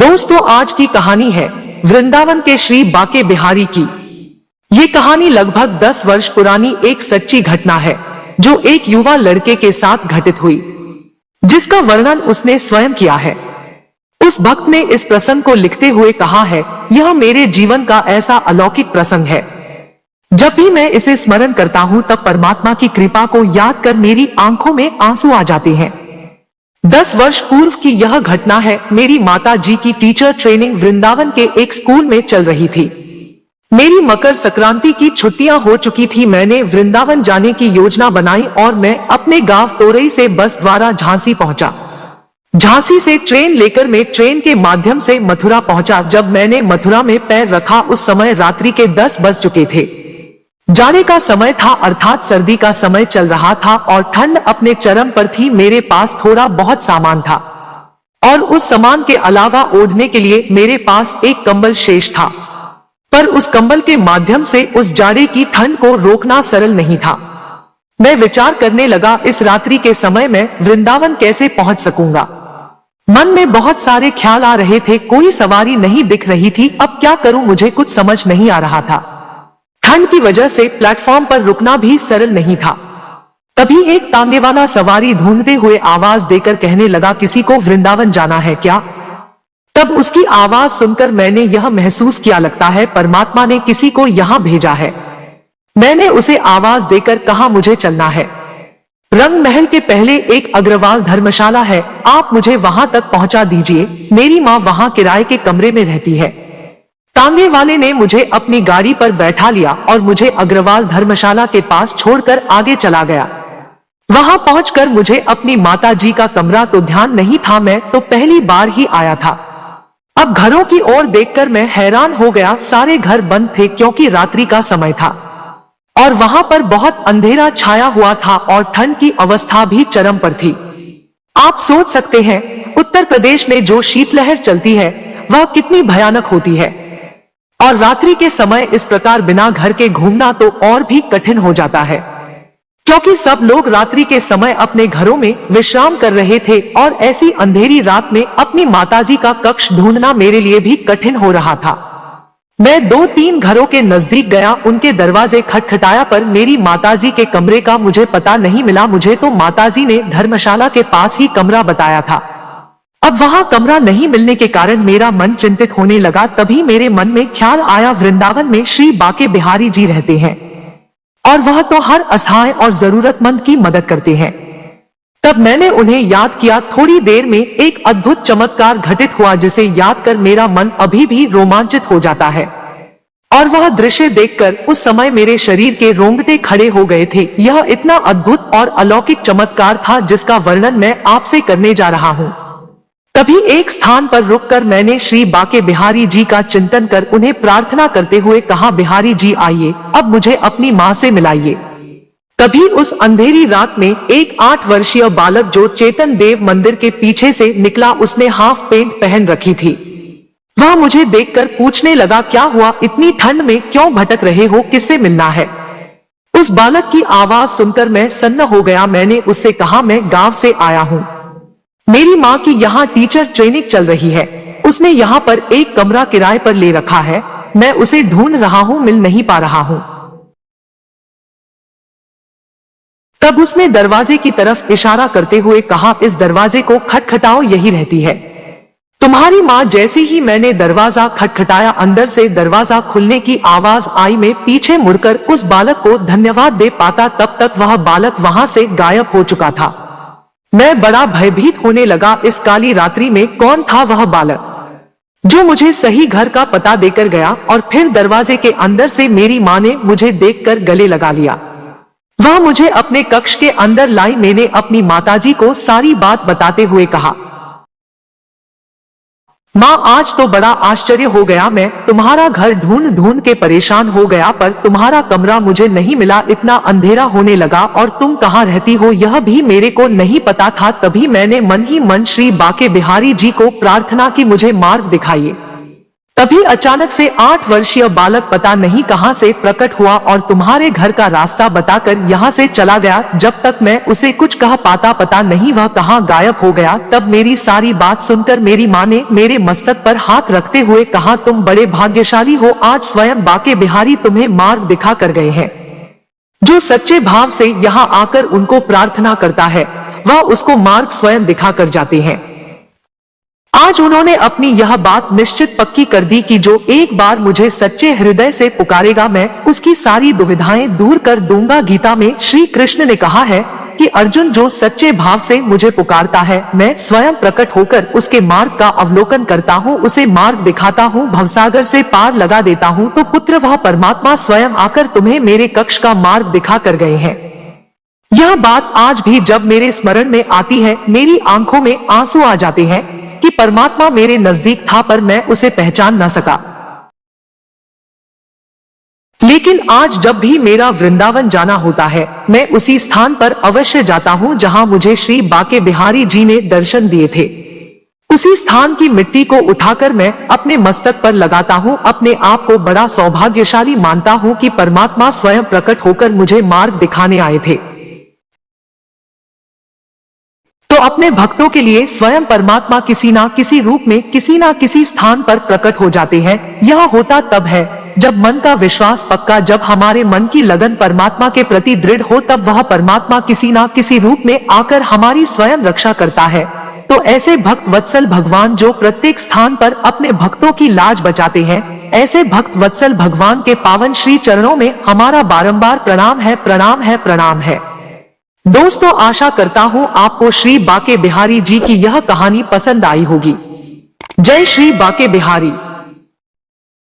दोस्तों, आज की कहानी है वृंदावन के श्री बाके बिहारी की। ये कहानी लगभग 10 वर्ष पुरानी एक सच्ची घटना है जो एक युवा लड़के के साथ घटित हुई, जिसका वर्णन उसने स्वयं किया है। उस भक्त ने इस प्रसंग को लिखते हुए कहा है, यह मेरे जीवन का ऐसा अलौकिक प्रसंग है, जब भी मैं इसे स्मरण करता हूँ तब परमात्मा की कृपा को याद कर मेरी आंखों में आंसू आ जाते हैं। 10 वर्ष पूर्व की यह घटना है। मेरी माता जी की टीचर ट्रेनिंग वृंदावन के एक स्कूल में चल रही थी। मेरी मकर संक्रांति की छुट्टियां हो चुकी थी। मैंने वृंदावन जाने की योजना बनाई और मैं अपने गांव तोरई से बस द्वारा झांसी पहुंचा। झांसी से ट्रेन लेकर मैं ट्रेन के माध्यम से मथुरा पहुंचा। जब मैंने मथुरा में पैर रखा उस समय रात्रि के 10 बज चुके थे। जाने का समय था, अर्थात सर्दी का समय चल रहा था और ठंड अपने चरम पर थी। मेरे पास थोड़ा बहुत सामान था और उस सामान के अलावा ओढ़ने के लिए मेरे पास एक कंबल शेष था, पर उस कंबल के माध्यम से उस जाड़े की ठंड को रोकना सरल नहीं था। मैं विचार करने लगा, इस रात्रि के समय में वृंदावन कैसे पहुंच सकूंगा। मन में बहुत सारे ख्याल आ रहे थे। कोई सवारी नहीं दिख रही थी। अब क्या करूं, मुझे कुछ समझ नहीं आ रहा था। ठंड की वजह से प्लेटफॉर्म पर रुकना भी सरल नहीं था। तभी एक तांगे वाला सवारी ढूंढते हुए आवाज देकर कहने लगा, किसी को वृंदावन जाना है क्या? तब उसकी आवाज सुनकर मैंने यह महसूस किया, लगता है परमात्मा ने किसी को यहाँ भेजा है। मैंने उसे आवाज देकर कहा, मुझे चलना है। रंग महल के पहले एक अग्रवाल धर्मशाला है, आप मुझे वहां तक पहुंचा दीजिए। मेरी माँ वहां किराए के कमरे में रहती है। तांगे वाले ने मुझे अपनी गाड़ी पर बैठा लिया और मुझे अग्रवाल धर्मशाला के पास छोड़कर आगे चला गया। वहां पहुंचकर मुझे अपनी माता जी का कमरा तो ध्यान नहीं था, मैं तो पहली बार ही आया था। अब घरों की ओर देखकर मैं हैरान हो गया। सारे घर बंद थे क्योंकि रात्रि का समय था और वहां पर बहुत अंधेरा छाया हुआ था और ठंड की अवस्था भी चरम पर थी। आप सोच सकते हैं उत्तर प्रदेश में जो शीतलहर चलती है वह कितनी भयानक होती है, और रात्रि के समय इस प्रकार बिना घर के घूमना तो और भी कठिन हो जाता है, क्योंकि सब लोग रात्रि के समय अपने घरों में विश्राम कर रहे थे और ऐसी अंधेरी रात में अपनी माताजी का कक्ष ढूंढना मेरे लिए भी कठिन हो रहा था। मैं 2-3 घरों के नजदीक गया, उनके दरवाजे खटखटाया, पर मेरी माताजी के कमरे का मुझे पता नहीं मिला। मुझे तो माताजी ने धर्मशाला के पास ही कमरा बताया था। अब वहां कमरा नहीं मिलने के कारण मेरा मन चिंतित होने लगा। तभी मेरे मन में ख्याल आया, वृंदावन में श्री बाके बिहारी जी रहते हैं और वह तो हर असहाय और जरूरतमंद की मदद करते हैं। तब मैंने उन्हें याद किया। थोड़ी देर में एक अद्भुत चमत्कार घटित हुआ, जिसे याद कर मेरा मन अभी भी रोमांचित हो जाता है, और वह दृश्य देखकर उस समय मेरे शरीर के रोंगटे खड़े हो गए थे। यह इतना अद्भुत और अलौकिक चमत्कार था जिसका वर्णन मैं आपसे करने जा रहा हूँ। तभी एक स्थान पर रुककर मैंने श्री बाके बिहारी जी का चिंतन कर उन्हें प्रार्थना करते हुए कहा, बिहारी जी आइए, अब मुझे अपनी माँ से मिलाइए। तभी उस अंधेरी रात में एक 8 वर्षीय बालक जो चेतन देव मंदिर के पीछे से निकला, उसने हाफ पेंट पहन रखी थी। वह मुझे देखकर पूछने लगा, क्या हुआ, इतनी ठंड में क्यों भटक रहे हो, किससे मिलना है? उस बालक की आवाज सुनकर मैं सन्न हो गया। मैंने उससे कहा, मैं गांव से आया हूँ, मेरी माँ की यहाँ टीचर ट्रेनिंग चल रही है, उसने यहाँ पर एक कमरा किराए पर ले रखा है, मैं उसे ढूंढ रहा हूँ, मिल नहीं पा रहा हूँ। तब उसने दरवाजे की तरफ इशारा करते हुए कहा, इस दरवाजे को खटखटाओ, यही रहती है तुम्हारी माँ। जैसे ही मैंने दरवाजा खटखटाया, अंदर से दरवाजा खुलने की आवाज आई। मैं पीछे मुड़कर उस बालक को धन्यवाद दे पाता, तब तक वह बालक वहां से गायब हो चुका था। मैं बड़ा भयभीत होने लगा। इस काली रात्रि में कौन था वह बालक जो मुझे सही घर का पता देकर गया, और फिर दरवाजे के अंदर से मेरी माँ ने मुझे देखकर गले लगा लिया। वह मुझे अपने कक्ष के अंदर लाई। मैंने अपनी माताजी को सारी बात बताते हुए कहा, माँ, आज तो बड़ा आश्चर्य हो गया, मैं तुम्हारा घर ढूंढ ढूंढ के परेशान हो गया, पर तुम्हारा कमरा मुझे नहीं मिला। इतना अंधेरा होने लगा और तुम कहाँ रहती हो यह भी मेरे को नहीं पता था। तभी मैंने मन ही मन श्री बाके बिहारी जी को प्रार्थना की, मुझे मार्ग दिखाइए। तभी अचानक से 8 वर्षीय बालक पता नहीं कहां से प्रकट हुआ और तुम्हारे घर का रास्ता बताकर यहां से चला गया। जब तक मैं उसे कुछ कह पाता पता नहीं वह कहां गायब हो गया। तब मेरी सारी बात सुनकर मेरी माँ ने मेरे मस्तक पर हाथ रखते हुए कहा, तुम बड़े भाग्यशाली हो, आज स्वयं बाके बिहारी तुम्हें मार्ग दिखा कर गए हैं। जो सच्चे भाव से यहाँ आकर उनको प्रार्थना करता है वह उसको मार्ग स्वयं दिखा कर जाते हैं। आज उन्होंने अपनी यह बात निश्चित पक्की कर दी कि जो एक बार मुझे सच्चे हृदय से पुकारेगा मैं उसकी सारी दुविधाएं दूर कर दूंगा। गीता में श्री कृष्ण ने कहा है कि अर्जुन, जो सच्चे भाव से मुझे पुकारता है मैं स्वयं प्रकट होकर उसके मार्ग का अवलोकन करता हूँ, उसे मार्ग दिखाता हूँ, भवसागर से पार लगा देता हूँ। तो पुत्र वह परमात्मा स्वयं आकर तुम्हें मेरे कक्ष का मार्ग दिखा कर गए हैं। यह बात आज भी जब मेरे स्मरण में आती है मेरी आंखों में आंसू आ जाते हैं कि परमात्मा मेरे नजदीक था पर मैं उसे पहचान न सका। लेकिन आज जब भी मेरा वृंदावन जाना होता है मैं उसी स्थान पर अवश्य जाता हूँ जहाँ मुझे श्री बाके बिहारी जी ने दर्शन दिए थे। उसी स्थान की मिट्टी को उठाकर मैं अपने मस्तक पर लगाता हूँ। अपने आप को बड़ा सौभाग्यशाली मानता हूँ कि परमात्मा स्वयं प्रकट होकर मुझे मार्ग दिखाने आए थे। तो अपने भक्तों के लिए स्वयं परमात्मा किसी ना किसी रूप में किसी ना किसी स्थान पर प्रकट हो जाते हैं। यह होता तब है जब मन का विश्वास पक्का, जब हमारे मन की लगन परमात्मा के प्रति दृढ़ हो, तब वह परमात्मा किसी ना किसी रूप में आकर हमारी स्वयं रक्षा करता है। तो ऐसे भक्त वत्सल भगवान जो प्रत्येक स्थान पर अपने भक्तों की लाज बचाते हैं, ऐसे भक्त वत्सल भगवान के पावन श्री चरणों में हमारा बारंबार प्रणाम है, प्रणाम है, प्रणाम है। दोस्तों, आशा करता हूँ आपको श्री बाके बिहारी जी की यह कहानी पसंद आई होगी। जय श्री बाके बिहारी।